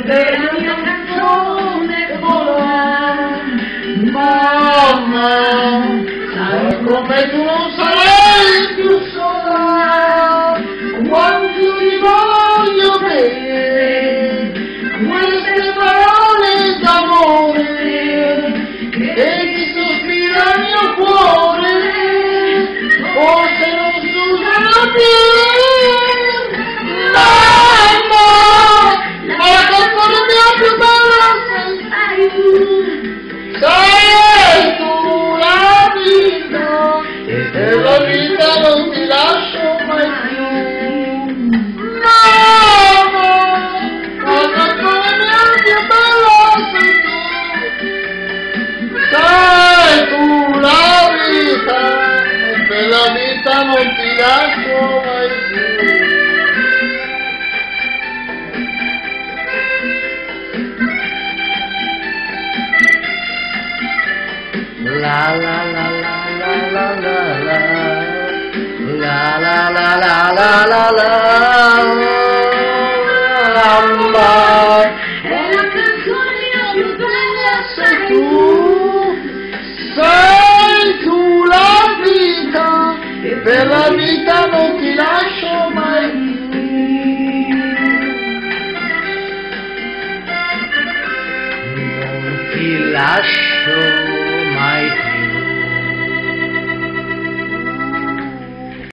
della mia canzone vola. Mamma, sai come tu non sarai più sola, quanto ti voglio bene, queste parole d'amore che ti sospira il mio cuore, forse non s'usano più. Mamma, la canzone mia più bella sei tu, sei tu la vita, e per la vita non ti lascio mai più. Mamma, la canzone mia più bella sei tu la vita, e per la vita non ti lascio mai più. La la la la la la la la la la la la la la la. È la canzone più bella sei tu la vita, e per la vita non ti lascio mai più. Non ti lascio